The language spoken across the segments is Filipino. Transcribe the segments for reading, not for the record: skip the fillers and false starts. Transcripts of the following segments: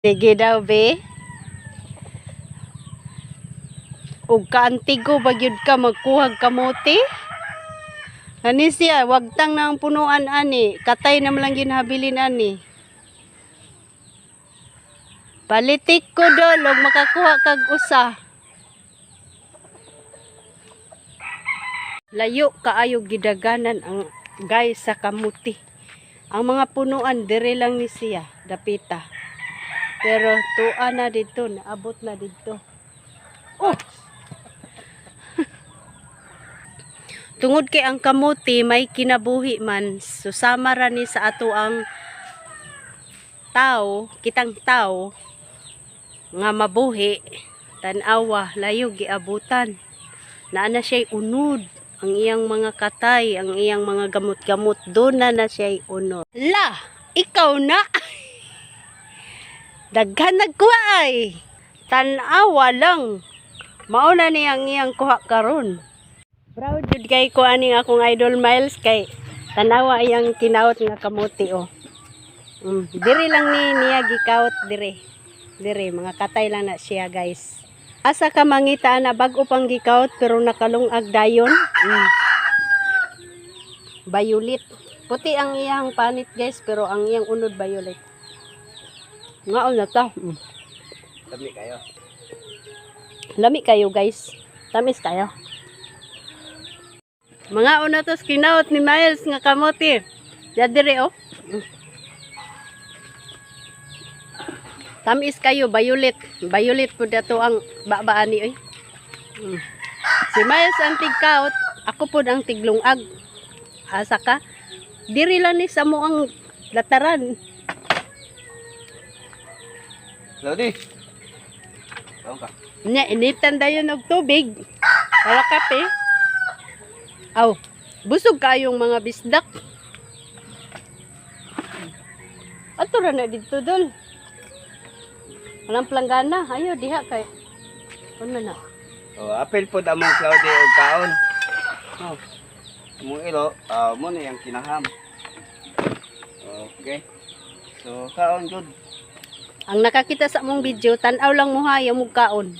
Sige daw, be. Ug kaantigo bagyud ka magkuhag kamote. Ani siya, wagtang na ang punuan ani. Katay na lang ginhabilin ani. Palitik ko dol, ug makakuha kag usa. Layo kaayo gidaganan ang guys sa kamuti. Ang mga punuan dire lang ni siya, dapita. Pero tuwa na dito, naabot na dito. Oh. Tungod kay ang kamuti may kinabuhi man, susama ra ni sa ato ang tao, kitang tao nga mabuhi, tan-awa layo giabutan. Naa na siya unod ang iyang mga katay, ang iyang mga gamot-gamot, doon na siya unod. La, ikaw na. Daghan nagkuha ay. Tan-awa lang. Mauna ni ang iyang kuha karon. Proud jud kay ko ani akong idol Miles kay tanawa iyang kinaot nga kamuti oh. Diri lang niya gikaot dire. Dire mga katay lang na siya guys. Asa ka mangita na bag-o pang gikaot pero nakalungag dayon. Violet. Puti ang iyang panit guys pero ang iyang unod violet. Ngaon na ta. Lami kayo. Lami kayo guys. Tamis kayo. Mga una tos kinaot ni Miles nga kamote. Ya dire oh. Tamis kayo violet. Violet pud dato ang babaani oy. Si Miles ang tigkaot, ako pud ang tiglungag. Asa ka? Diri lang ni sa mo ang lataran. Lodi. Taon ka. Nya initan dayon og tubig. Para kape. Aw, busog kayong mga bisdak. Ato ra na dito dol. Walang planggana. Ayo diha kay. Ano na? Oh, apel po among Claudia og kaon. Oh. Mong ilo, mo na yang kinaham. Okay. So, kaon jud. Ang nakakita sa mong video, tan-aw lang mo ha, yung mugkaon.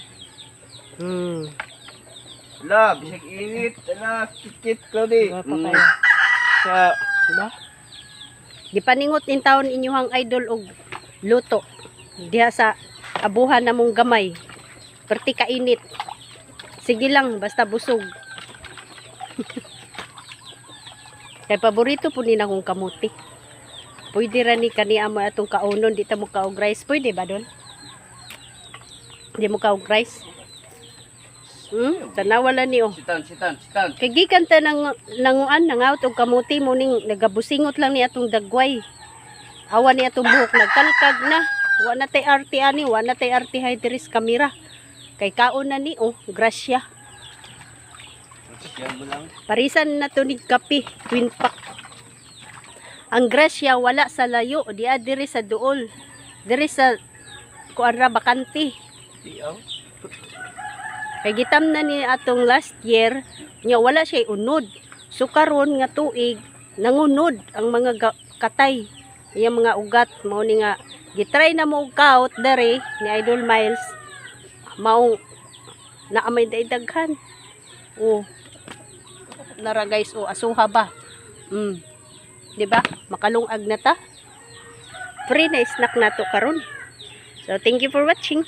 Ala, bisag init. Ala, kikit Claudia. Sa Diba? Gipaningot in taon inyuhang idol og luto. Diha sa abuhan na mong gamay. Perti kainit. Sige lang, basta busog. Kay paborito po ni na kong kamuti. Pwede ra ni kani amo atong kaunon, di ta mo kaog rice. Pwede ba doon? Di mo kaog rice? Tanawala ni oh. sitan. Kay gikan ta nanguan nangaut og kamuti mo ning nagabusingot lang ni atong dagway. Awan ni atong buhok nagkalkag na. Wa na tay arti ani, wa na tay arti hay diris kamera. Kay kaon na ni oh, grasya. Siya mo lang. Parisan na to ni kape, twin pack. Ang grasya wala sa layo, di diri sa duol. Diri sa kuanra bakante. Diaw. Kay gitam na ni atong last year, nya wala siya unod. So karon nga tuig nangunod ang mga katay, iyang mga ugat mao ni nga gitry na mo kaot dere ni Idol Miles. Mao naamay daghan. Oh. Lara guys, oh asuha ba? Di ba? Makalungag na ta. Free na snack nato karon. So thank you for watching.